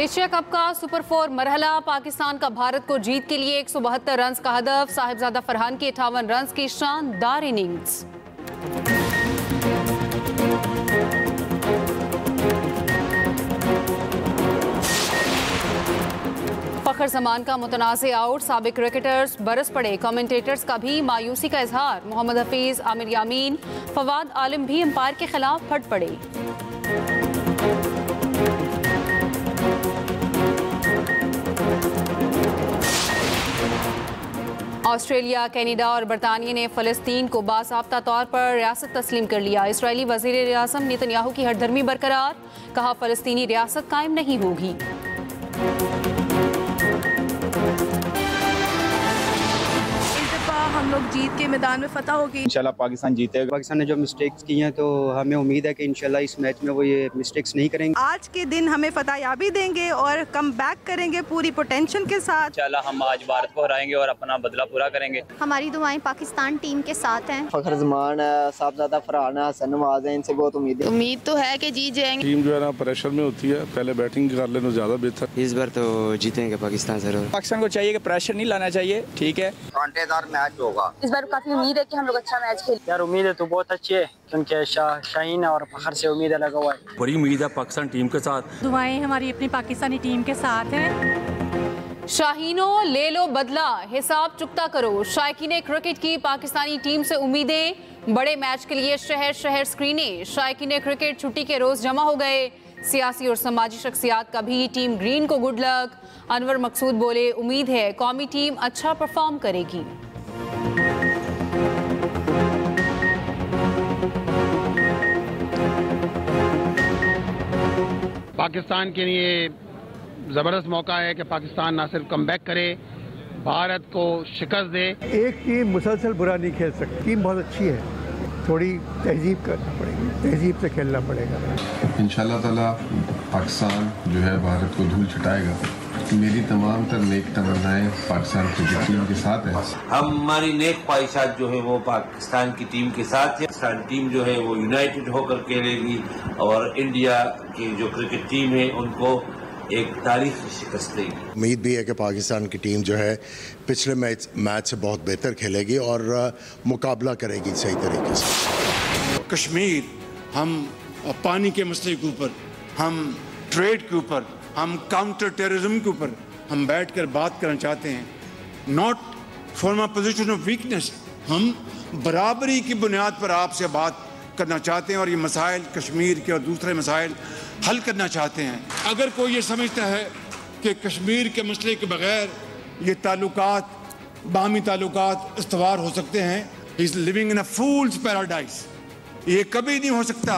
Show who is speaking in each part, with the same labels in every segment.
Speaker 1: Asia cup का super 4 मरहला, Pakistan का भारत को जीत के लिए 172 रन का हदफ। साहिबजादा फरहान की 58 रन की शानदार इनिंग्स। फखर जमान का मुतनाज़ आउट, साबिक क्रिकेटर्स बरस पड़े। कमेंटेटर्स का भी मायूसी का इजहार। मोहम्मद हफीज, आमिर यामीन, फवाद आलिम भी अंपायर के खिलाफ फट पड़े। ऑस्ट्रेलिया, कनाडा और बरतानिया ने फ़लस्तीन को बाज़ाब्ता तौर पर रियासत तस्लीम कर लिया। इसराइली वज़ीर-ए-आज़म नेतन्याहू की हरधर्मी बरकरार, कहा फ़लस्तीनी रियासत कायम नहीं होगी।
Speaker 2: हम लोग जीत के मैदान में फतह होगी।
Speaker 3: इंशाल्लाह पाकिस्तान जीतेगा। पाकिस्तान ने जो मिस्टेक्स की हैं तो हमें उम्मीद है कि इंशाल्लाह इस मैच में वो ये मिस्टेक्स नहीं करेंगे।
Speaker 2: आज के दिन हमें फतहयाबी देंगे और कम बैक करेंगे पूरी पोटेंशियल के साथ।
Speaker 3: इंशाल्लाह हम आज भारत को हराएंगे और अपना बदला पूरा करेंगे।
Speaker 4: हमारी दुआएं पाकिस्तान टीम के साथ हैं।
Speaker 5: फखर जमान है, साहिबजादा फरहान है, हसन नवाज है, इनसे बहुत उम्मीद
Speaker 6: तो है कि जीत जाएंगे।
Speaker 7: टीम जो है ना प्रेशर में होती है, पहले बैटिंग कर लेना ज्यादा बेहतर।
Speaker 5: इस बार तो जीतेंगे पाकिस्तान जरूर।
Speaker 3: पाकिस्तान को चाहिए कि प्रेशर नहीं लाना चाहिए, ठीक है।
Speaker 5: कांटेदार मैच होगा।
Speaker 6: इस बार काफी उम्मीद है कि हम लोग अच्छा मैच खेलें।
Speaker 3: यार उम्मीद है तो बहुत अच्छी है, क्योंकि शाहीन और फखर से उम्मीद लगा हुआ है।
Speaker 7: बड़ी उम्मीद है पाकिस्तान टीम के साथ।
Speaker 8: दुआएं हमारी अपनी पाकिस्तानी टीम के साथ हैं।
Speaker 1: शाहीनों ले लो बदला, हिसाब चुकता करो। शायकीन क्रिकेट की पाकिस्तानी टीम से उम्मीदें, बड़े मैच के लिए शहर शहर स्क्रीनें। शायकीन क्रिकेट छुट्टी के रोज जमा हो गए। सियासी और समाजी शख्सियात का भी टीम ग्रीन को गुड लक। अनवर मकसूद बोले, उम्मीद है कौमी टीम अच्छा परफॉर्म करेगी।
Speaker 9: पाकिस्तान के लिए ज़बरदस्त मौका है कि पाकिस्तान ना सिर्फ कमबैक करे, भारत को शिकस्त दे।
Speaker 10: एक टीम मुसलसल बुरा नहीं खेल सकती, टीम बहुत अच्छी है, थोड़ी तहजीब करना पड़ेगी, तहजीब से खेलना पड़ेगा।
Speaker 11: इंशाल्लाह ताला पाकिस्तान जो है भारत को धूल छिटाएगा। मेरी तमाम तर नेक तमन्नाएं पाकिस्तान क्रिकेट टीम के साथ है।
Speaker 12: हमारी नेक ख्वाहिशात जो है वो पाकिस्तान की टीम के साथ है। पाकिस्तान टीम जो है वो यूनाइटेड होकर खेलेगी और इंडिया की जो क्रिकेट टीम है उनको एक तारीखी शिकस्त देगी।
Speaker 13: उम्मीद भी है कि पाकिस्तान की टीम जो है पिछले मैच से बहुत बेहतर खेलेगी और मुकाबला करेगी सही तरीके से।
Speaker 14: कश्मीर, हम पानी के मसले के ऊपर, हम ट्रेड के ऊपर, हम काउंटर टेररिज्म के ऊपर हम बैठकर बात करना चाहते हैं। Not from a position of weakness, हम बराबरी की बुनियाद पर आपसे बात करना चाहते हैं और ये मसाइल कश्मीर के और दूसरे मसाइल हल करना चाहते हैं। अगर कोई ये समझता है कि कश्मीर के मसले के बगैर ये ताल्लुकात, बाहमी ताल्लुकात इस्तवार हो सकते हैं, he is living in a fools paradise. ये कभी नहीं हो सकता।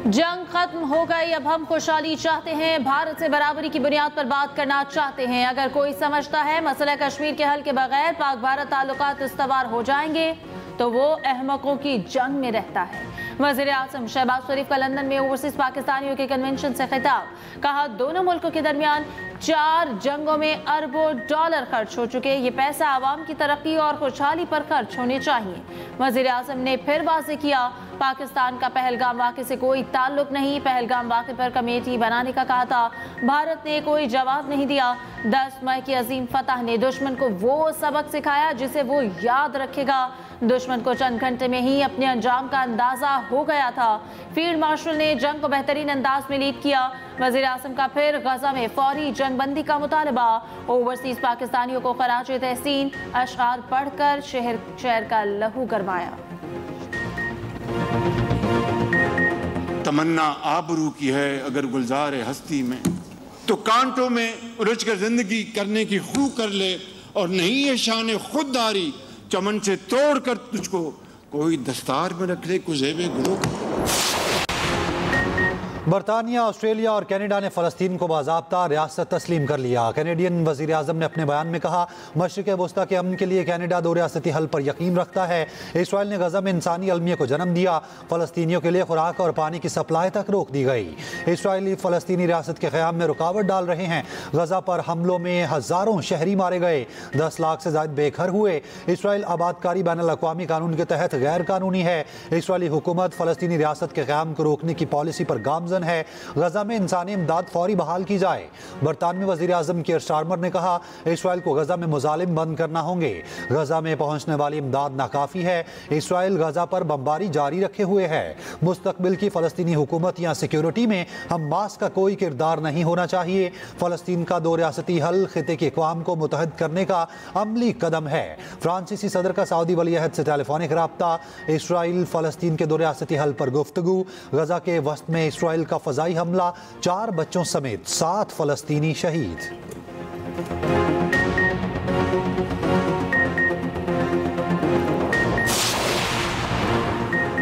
Speaker 1: जंग खत्म हो गई, अब हम खुशहाली चाहते हैं, भारत से बराबरी की बुनियाद पर बात करना चाहते हैं। अगर कोई समझता है मसला कश्मीर के हल के बगैर पाक भारत ताल्लुकात इस्तवार हो जाएंगे तो वो अहमकों की जंग में रहता है। वज़ीर आज़म शहबाज शरीफ का लंदन में ओवरसीज पाकिस्तानियों के कन्वेंशन से खिताब, कहा दोनों मुल्कों के दरमियान 4 जंगों में अरबों डॉलर खर्च हो चुके, ये पैसा आवाम की तरक्की और खुशहाली पर खर्च होने चाहिए। वज़ीर आज़म ने फिर वाज़ेह किया, पाकिस्तान का पहलगाम वाक़े से कोई ताल्लुक नहीं, पहलगाम वाक़े पर कमेटी बनाने का कहा था, भारत ने कोई जवाब नहीं दिया। 10 मई की अजीम फतह ने दुश्मन को वो सबक सिखाया जिसे वो याद रखेगा। दुश्मन को चंद घंटे में ही अपने अंजाम का अंदाजा हो गया था। फील्ड मार्शल ने जंग को बेहतरीन अंदाज में लीड किया। वज़ीर आज़म का फिर गजा में फौरी जंगबंदी का मुतालबा। ओवरसीज पाकिस्तानियों को खराज तहसीन अशआर पढ़कर शहर का लहू गरमाया।
Speaker 14: तमन्ना आबरू की है अगर गुलजार हस्ती में, तो कांटों में उलझ कर जिंदगी करने की खू कर ले, और नहीं है शान खुददारी चमन से तोड़ कर तुझको कोई दस्तार में रख ले कुज़ेबे गुलों।
Speaker 15: बरतानिया, ऑस्ट्रेलिया और कनाडा ने फ़लस्तीन को बाज़ाब्ता रियासत तस्लीम कर लिया। कैनेडियन वज़ीर आज़म ने अपने बयान में कहा, मशरिक़ वस्ता के अमन के लिए कनाडा 2 रियासती हल पर यकीन रखता है। इसराइल ने गज़ा में इंसानी अलमिया को जन्म दिया, फ़लस्तीनियों के लिए खुराक और पानी की सप्लाई तक रोक दी गई। इसराइली फ़लस्तीनी रियासत के क़याम में रुकावट डाल रहे हैं। गज़ा पर हमलों में हज़ारों शहरी मारे गए, 10 लाख से ज़ायद बेघर हुए। इसराइल आबादकारी बैनुल-अक़वामी कानून के तहत गैर कानूनी है। इसराइली हुकूमत फ़लस्तीनी रियासत के क़याम को रोकने की पॉलिसी पर गामज़न निवेदन है गजा में इंसानी इमदाद फौरी बहाल की जाए। बरतानवी वजीर आजम कीयर स्टारमर ने कहा इसराइल को गजा में मुजालिम बंद करना होंगे। गजा में पहुंचने वाली इमदाद नाकाफी है। इसराइल गजा पर बमबारी जारी रखे हुए है। मुस्तकबिल की फलस्तीनी हुकूमत या सिक्योरिटी में हमास का कोई किरदार नहीं होना चाहिए। फलस्तीन का दो रियासती हल खिते के अक़वाम को मुतहद करने का अमली कदम है। फ्रांसीसी सदर का सऊदी वली अहद से टेलीफोनिक राब्ता। इसराइल फलस्तीन के दो रियासती हल पर गुफ्तगू। गजा के वस्त में इसराइल का फजाई हमला, 4 बच्चों समेत 7 फलस्तीनी शहीद।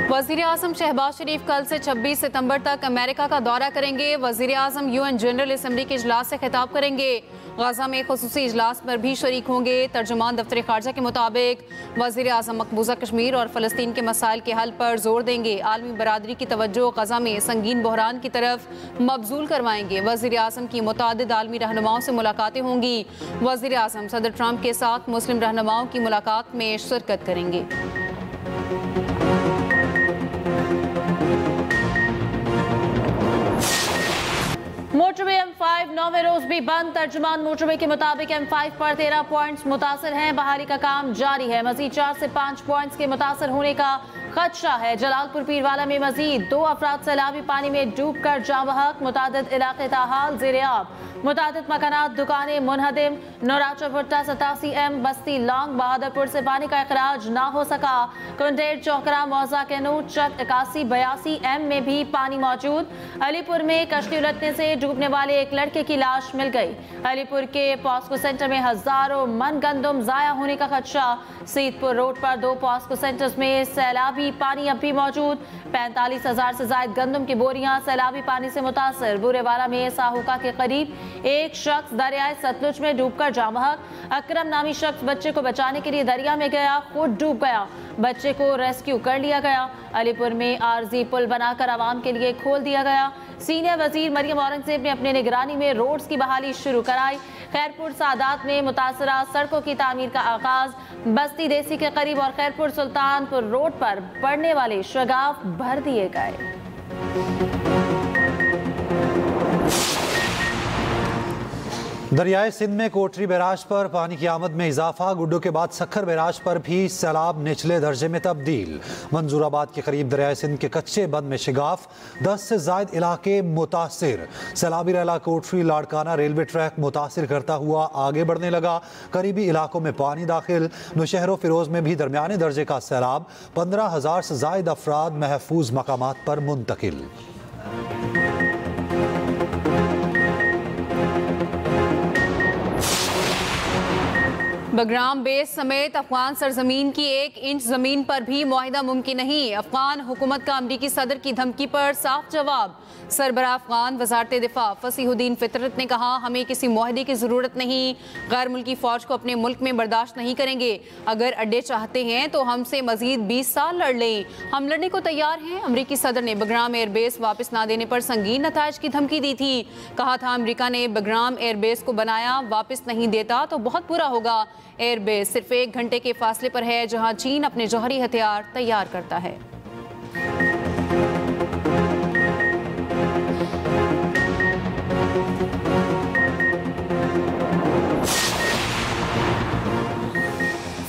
Speaker 16: वज़ीर आज़म शहबाज शरीफ कल से 26 सितंबर तक अमेरिका का दौरा करेंगे। वज़ीर आज़म UN जनरल असम्बली के इजलास से खिताब करेंगे। गजा में खुसूसी इजलास पर भी शरीक होंगे। तर्जुमान दफ्तर खारजा के मुताबिक वज़ीर आज़म मकबूजा कश्मीर और फ़लस्तीन के मसाइल के हल पर जोर देंगे। आलमी बरादरी की तवज्जो गजा में संगीन बहरान की तरफ मबजूल करवाएंगे। वज़ीर आज़म की मुतादिद आलमी रहनुमाओं से मुलाकातें होंगी। वज़ीर आज़म सदर ट्रंप के साथ मुस्लिम रहनुमाओं की मुलाकात में शिरकत करेंगे।
Speaker 1: मोटरवे M5 9वें रोज भी बंद। तर्जुमान मोटरवे के मुताबिक M5 पर 13 पॉइंट्स मुतासर हैं। बहाली का काम जारी है। मजीद 4 से 5 पॉइंट्स के मुतासर होने का खदशा है। जलालपुर पीरवाला में मजीद 2 अफराद सैलाबी पानी में डूब कर जाँ बहक। मुतादिद इलाके ताहाल ज़ेर-ए-आब। मुतादिद मकानात, दुकानें मुनहदिम। नौराचा भुट्टा 87M बस्ती लॉन्ग बहादुरपुर से पानी का अखराज ना हो सका। कुंडेर चौकरा मौजा कैनू चक 81-82M में भी पानी मौजूद। अलीपुर में कश्ती उलटने से डूबने वाले एक लड़के की लाश मिल गई। अलीपुर के पॉस्को सेंटर में हजारों मन गंदम जाया होने का खदशा। सीतपुर रोड पर 2 पॉस्को सेंटर्स में सैलाबी पानी अब भी मौजूद। 45,000 से ज्यादा गंदम की बोरियां सैलाबी पानी से मुतासर। बुरेवाला में साहुका के करीब एक शख्स दरियाए सतलुज में डूबकर जाँ बहक। अकरम नामी शख्स बच्चे को बचाने के लिए दरिया में गया, खुद डूब गया। बच्चे को रेस्क्यू कर लिया गया। अलीपुर में आरजी पुल बनाकर आवाम के लिए खोल दिया गया। सीनियर वजीर मरियम औरंगजेब ने अपनी निगरानी में रोड्स की बहाली शुरू कराई। खैरपुर सादात में मुतासरा सड़कों की तामीर का आगाज। बस्ती देसी के करीब और खैरपुर सुल्तानपुर रोड पर पड़ने वाले शगाफ भर दिए गए।
Speaker 15: दरियाए सिंध में कोटरी बैराज पर पानी की आमद में इजाफा। गुड्डू के बाद सखर बैराज पर भी सैलाब निचले दर्जे में तब्दील। मंजूराबाद के करीब दरियाए सिंध के कच्चे बंद में शिगाफ। 10 से ज्यादा इलाके मुतासिर। सैलाबी रैला कोटरी लाड़काना रेलवे ट्रैक मुतासिर करता हुआ आगे बढ़ने लगा। करीबी इलाकों में पानी दाखिल। नौशहर फिरोज में भी दरमियाने दर्जे का सैलाब। 15,000 से ज्यादा अफराद महफूज मकामात पर मुंतकिल।
Speaker 16: बगराम बेस समेत अफगान सरजमीन की 1 इंच जमीन पर भी मुआहिदा मुमकिन नहीं। अफगान हुकूमत का अमरीकी सदर की धमकी पर साफ जवाब। सरबराह अफगान वजारत दिफा फसीहुद्दीन फितरत ने कहा हमें किसी मुआहदे की ज़रूरत नहीं। गैर मुल्की फ़ौज को अपने मुल्क में बर्दाश्त नहीं करेंगे। अगर अड्डे चाहते हैं तो हमसे मजीद 20 साल लड़ लें, हम लड़ने को तैयार हैं। अमरीकी सदर ने बगराम एयरबेस वापस ना देने पर संगीन नताइज की धमकी दी थी। कहा था अमरीका ने बगराम एयरबेस को बनाया, वापस नहीं देता तो बहुत बुरा होगा। एयरबेस सिर्फ 1 घंटे के फासले पर है जहां चीन अपने जौहरी हथियार तैयार करता है।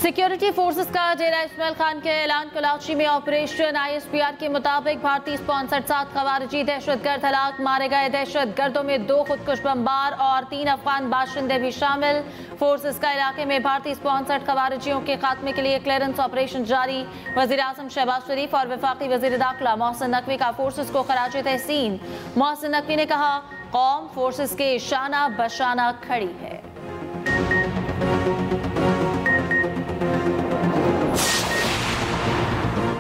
Speaker 1: सिक्योरिटी फोर्सेस का डेरा इस्माइल खान के ऐलान। कराची में ऑपरेशन ISPR के मुताबिक भारतीय स्पॉन्सर्ड 7 खवारिजी दहशतगर्द हलाक मारे गए। दहशतगर्दों में 2 खुदकुश बमबार और 3 अफगान बाशिंदे भी शामिल। फोर्सेस का इलाके में भारतीय स्पॉन्सर्ड खवारिजियों के खात्मे के लिए क्लियरेंस ऑपरेशन जारी। वजीर आजम शहबाज शरीफ और वफाकी वजीर दाखिला मोहसिन नकवी का फोर्सेस को खराज तहसीन। मोहसिन नकवी ने कहा कौम फोर्सेस के शाना बशाना खड़ी है।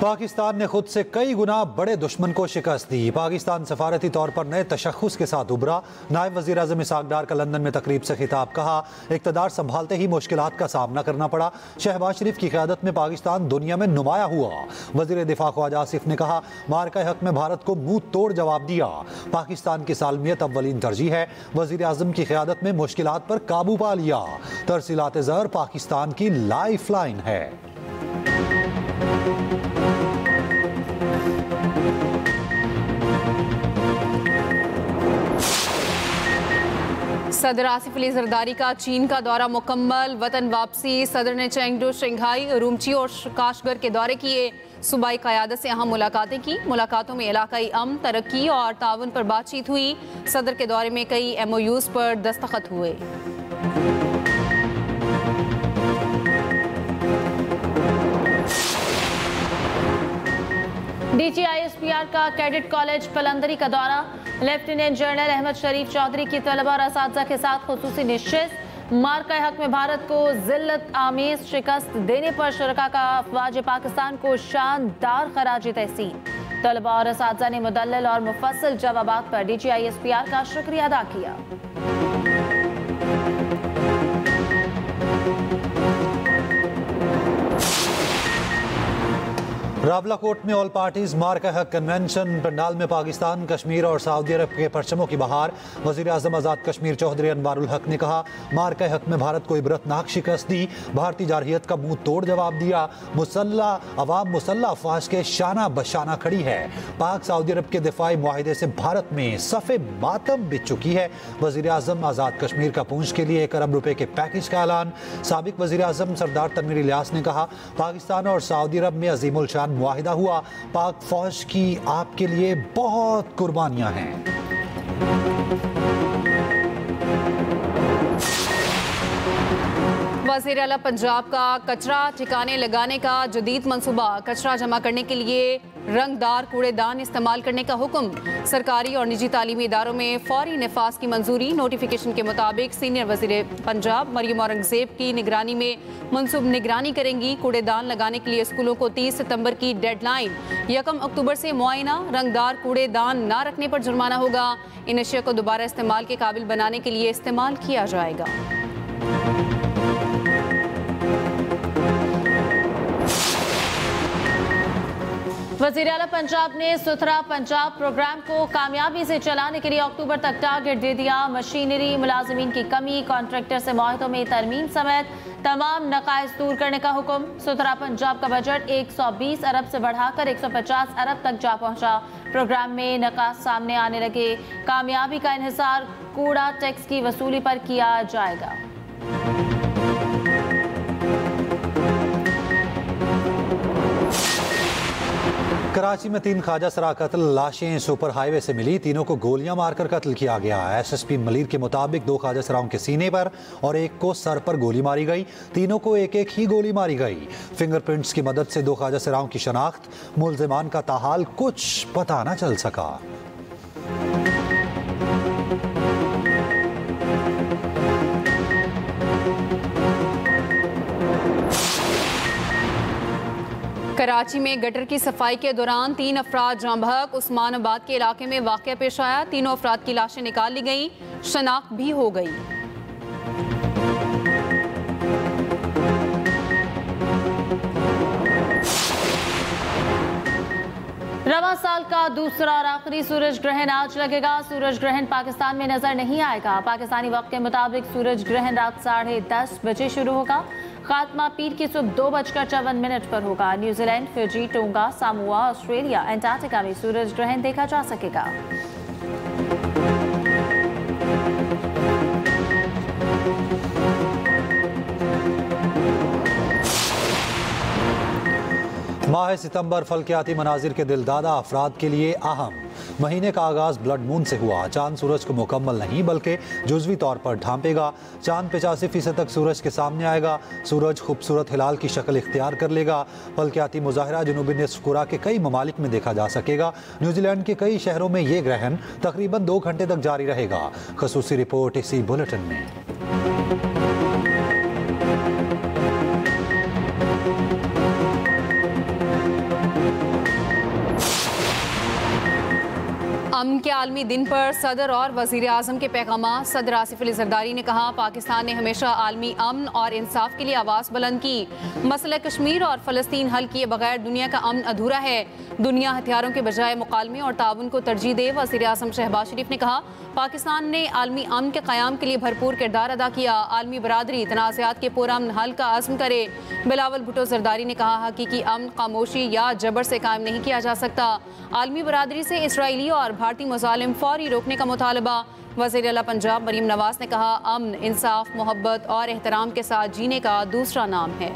Speaker 15: पाकिस्तान ने खुद से कई गुना बड़े दुश्मन को शिकस्त दी। पाकिस्तान सफारती तौर पर नए तशख्खुस के साथ उभरा। नायब वज़ीर आज़म इसहाक डार का लंदन में तकरीब से खिताब। कहा इक़्तिदार संभालते ही मुश्किलात का सामना करना पड़ा। शहबाज शरीफ की क़यादत में पाकिस्तान दुनिया में नुमाया हुआ। वज़ीर दिफा ख्वाजा आसिफ ने कहा मार्का हक में भारत को मुंह तोड़ जवाब दिया। पाकिस्तान की सालमियत अव्वलीन तरजीह है। वज़ीर आज़म की क़यादत में मुश्किलात पर काबू पा लिया। तरसीलात ज़र पाकिस्तान की लाइफ लाइन है।
Speaker 16: सदर आसिफ अली जरदारी का चीन का दौरा मुकम्मल, वतन वापसी। सदर ने चेंगडू, शंघाई, उरुमची और काशगर के दौरे किए। सूबाई क़यादत से अहम मुलाकातें की। मुलाकातों में इलाकाई अमन, तरक्की और ताउन पर बातचीत हुई। सदर के दौरे में कई MOUs पर दस्तखत हुए।
Speaker 1: DGISPR का कैडेट कॉलेज पलंदरी का दौरा। लेफ्टिनेंट जनरल अहमद शरीफ चौधरी की तलबा और असातिज़ा के साथ खुसूसी निश्चित। मार्का हक में भारत को जिल्लत आमेज शिकस्त देने पर शुरका का अफवाज पाकिस्तान को शानदार खराज तहसीन। तलबा और असातिज़ा ने मुदल्लल और मुफस्सल जवाबात पर DGISPR का शुक्रिया अदा किया।
Speaker 15: रावलाकोट में ऑल पार्टीज मार्का हक कन्वेंशन पंडाल में पाकिस्तान, कश्मीर और सऊदी अरब के परचमों की बहार। वज़ीर आज़म आज़ाद कश्मीर चौधरी अनवारुल हक ने कहा, मार्का हक में भारत को इबरतनाक शिकस्त दी, भारतीय जारहियत का मुंह तोड़ जवाब दिया। अवाम मुसल्लह अफवाज के शाना बशाना खड़ी है। पाक सऊदी अरब के दिफाई मुआहिदे से भारत में सफ़े मातम बिछ चुकी है। वज़ीर आज़म आज़ाद कश्मीर का पूंछ के लिए 1 अरब रुपए के पैकेज का ऐलान। साबिक वज़ीर आज़म सरदार तनवीर इलियास ने कहा, पाकिस्तान और सऊदी अरब में अजीमुल शान मुआहिदा हुआ। पाक फौज की आपके लिए बहुत कुर्बानियां हैं।
Speaker 16: वज़ीर आला पंजाब का कचरा ठिकाने लगाने का जदीद मंसूबा। कचरा जमा करने के लिए रंगदार कूड़ेदान इस्तेमाल करने का हुक्म। सरकारी और निजी तालीमी इदारों में फौरी नफाज की मंजूरी। नोटिफिकेशन के मुताबिक सीनियर वज़ीर पंजाब मरियम औरंगज़ेब की निगरानी में मनसूब निगरानी करेंगी। कूड़ेदान लगाने के लिए स्कूलों को 30 सितंबर की डेडलाइन। 1 अक्टूबर से मुआयना। रंगदार कूड़ेदान ना रखने पर जुर्माना होगा। इन अशिया को दोबारा इस्तेमाल के काबिल बनाने के लिए इस्तेमाल किया जाएगा।
Speaker 1: वज़ीर आला पंजाब ने सुथरा पंजाब प्रोग्राम को कामयाबी से चलाने के लिए अक्टूबर तक टारगेट दे दिया। मशीनरी, मुलाजिमीन की कमी, कॉन्ट्रैक्टर से मुआहदों में तरमीम समेत तमाम नकाइस दूर करने का हुक्म। सुथरा पंजाब का बजट 120 अरब से बढ़ाकर 150 अरब तक जा पहुंचा। प्रोग्राम में नकास सामने आने लगे। कामयाबी का इन्हिसार कूड़ा टैक्स की वसूली पर किया जाएगा।
Speaker 15: कराची में 3 ख्वाजा सरा कत्ल। लाशें सुपर हाईवे से मिली। तीनों को गोलियां मारकर कत्ल किया गया। SSP मलीर के मुताबिक 2 ख्वाजा सराओं के सीने पर और एक को सर पर गोली मारी गई। तीनों को एक एक ही गोली मारी गई। फिंगरप्रिंट्स की मदद से 2 ख्वाजा सराओं की शनाख्त। मुल्जिमान का ताहाल कुछ पता न चल सका।
Speaker 16: कराची में गटर की सफाई के दौरान 3 अफराद जाँ बहक। उस्मानाबाद के इलाके में वाक़या पेश आया। तीनों अफराद की लाशें निकाल ली गई, शनाख्त भी हो गई।
Speaker 1: रवा साल का दूसरा और आखिरी सूरज ग्रहण आज लगेगा। सूरज ग्रहण पाकिस्तान में नजर नहीं आएगा। पाकिस्तानी वक्त के मुताबिक सूरज ग्रहण रात 10:30 बजे शुरू होगा। खात्मा पीर की सुबह 2:54 पर होगा। New Zealand, Fiji, tonga, Samoa, Australia, Antarctica में सूरज ग्रहण देखा जा सकेगा।
Speaker 15: माह सितंबर फल्कियाती मनाजिर के दिलदादा अफराद के लिए अहम। महीने का आगाज ब्लड मून से हुआ। चांद सूरज को मुकम्मल नहीं बल्कि जुज़वी तौर पर ढांपेगा। चांद 85% तक सूरज के सामने आएगा। सूरज खूबसूरत हिलाल की शक्ल इख्तियार कर लेगा। फल्कियाती मुजाहरा जनूबी निस्फ़ कुरा के कई ममालिक में देखा जा सकेगा। न्यूजीलैंड के कई शहरों में ये ग्रहण तकरीबन 2 घंटे तक जारी रहेगा। ख़ुसूसी रिपोर्ट इसी बुलेटिन में।
Speaker 16: अमन के आलमी दिन पर सदर और वज़ीर आज़म के पैगाम। सदर आसिफ अली जरदारी ने कहा, पाकिस्तान ने हमेशा आलमी अमन और इंसाफ के लिए आवाज़ बुलंद की। मसला कश्मीर और फ़लस्तीन हल किए बगैर दुनिया का अमन अधूरा है। दुनिया हथियारों के बजाय मुकालमे और ताउन को तरजीह दे। वज़ीर आज़म शहबाज शरीफ ने कहा, पाकिस्तान ने आलमी अमन के क़याम के लिए भरपूर किरदार अदा किया। आलमी बरादरी तनाज़ात के पुरअमन हल का आज़म करे। बिलावल भुट्टो जरदारी ने कहा, हकीकी अमन खामोशी या जबर से कायम नहीं किया जा सकता। आलमी बरादरी से इसराइली और भारतीय मुजालिम फौरी रोकने का मुतालबा। वज़ीर आला पंजाब मरीम नवाज ने कहा, अमन, इंसाफ, मोहब्बत और एहतराम के साथ जीने का दूसरा नाम है।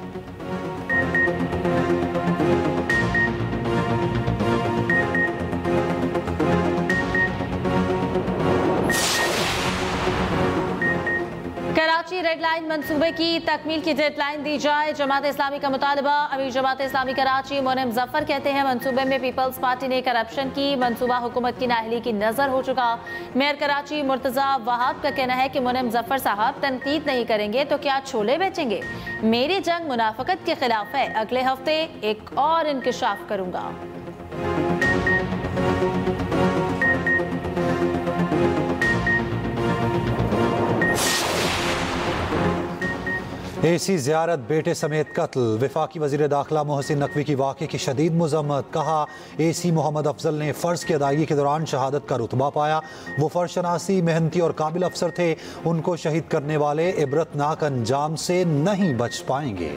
Speaker 1: कराची रेड लाइन मंसूबे की तकमील की डेडलाइन दी जाए, जमात इस्लामी का मुतालबा। अमीर जमात इस्लामी कराची मोनम जफर कहते हैं, मंसूबे में पीपल्स पार्टी ने करप्शन की मंसूबा हुकूमत की नाअहली की नजर हो चुका। मेयर कराची मुर्तजा वहाब का कहना है कि मोनम जफर साहब तनकीद नहीं करेंगे तो क्या छोले बेचेंगे। मेरी जंग मुनाफकत के खिलाफ है, अगले हफ्ते एक और इंकशाफ करूंगा।
Speaker 15: एसी ज़ियारत बेटे समेत कत्ल, वफाकी वज़ीर दाखिला मोहसिन नकवी की वाक़े की शदीद मज़म्मत। कहा, एसी मोहम्मद अफजल ने फ़र्ज़ की अदायगी के दौरान शहादत का रुतबा पाया। वो फ़र्ज़ शनासी, मेहनती और काबिल अफसर थे। उनको शहीद करने वाले इबरतनाक अंजाम से नहीं बच पाएंगे।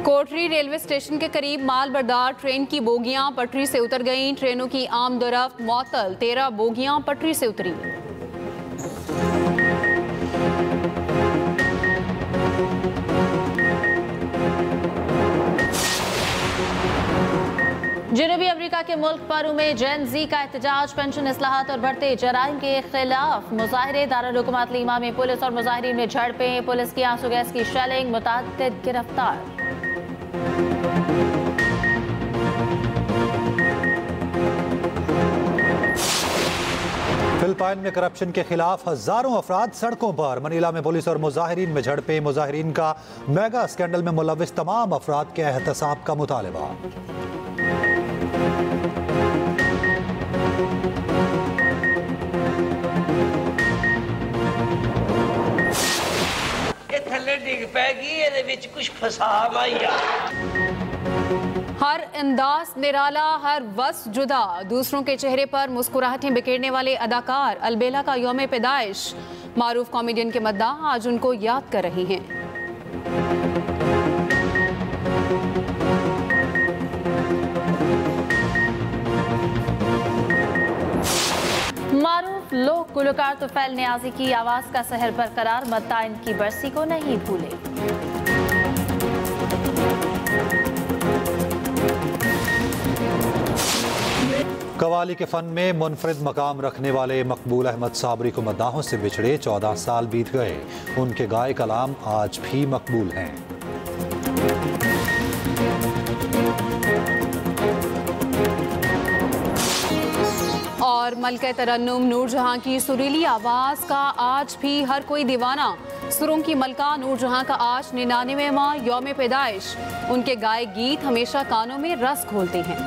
Speaker 16: कोटरी रेलवे स्टेशन के करीब माल बरदार ट्रेन की बोगियां पटरी से उतर गईं। ट्रेनों की आमदोरफ्त मुअत्तल, 13 बोगियां पटरी से उतरी।
Speaker 1: जनूबी अफ्रीका के मुल्क पेरू में जेन जी का एहतजाज, पेंशन इस्लाहात और बढ़ते जराइम के खिलाफ मुजाहिरे। दारुल हुकूमत लीमा में पुलिस और मुजाहिरीन में झड़पें, पुलिस की आंसू गैस की शेलिंग, मुतअद्दिद गिरफ्तार।
Speaker 15: फिलिपाइन में करप्शन के खिलाफ हजारों अफराद सड़कों पर। मनीला में पुलिस और मुजाहिरीन में झड़पें, मुजाहिरीन का मेगा स्कैंडल में मुलविस तमाम अफराद के एहतसाब का मुतालबा।
Speaker 16: हर अंदाज निराला, हर वस जुदा, दूसरों के चेहरे पर मुस्कुराहटें बिखेरने वाले अदाकार। अलबेला का यौम पैदाइश, मारूफ कॉमेडियन के मद्दाह आज उनको याद कर रही हैं।
Speaker 1: मारूफ लोक गुलकार तुफैल नियाजी की आवाज का सहर बरकरार, मद्दाह इनकी बरसी को नहीं भूले।
Speaker 15: कवाली के फन में मुनफरिद मकाम रखने वाले मकबूल अहमद साबरी को मद्दाहों से बिछड़े 14 साल बीत गए। उनके गाए कलाम आज भी मकबूल हैं।
Speaker 16: और मलका तरन्नुम नूरजहां की सुरीली आवाज का आज भी हर कोई दीवाना। सुरों की मलका नूरजहां का आज 99वां यौम पैदाइश। उनके गाए गीत हमेशा कानों में रस घोलते हैं।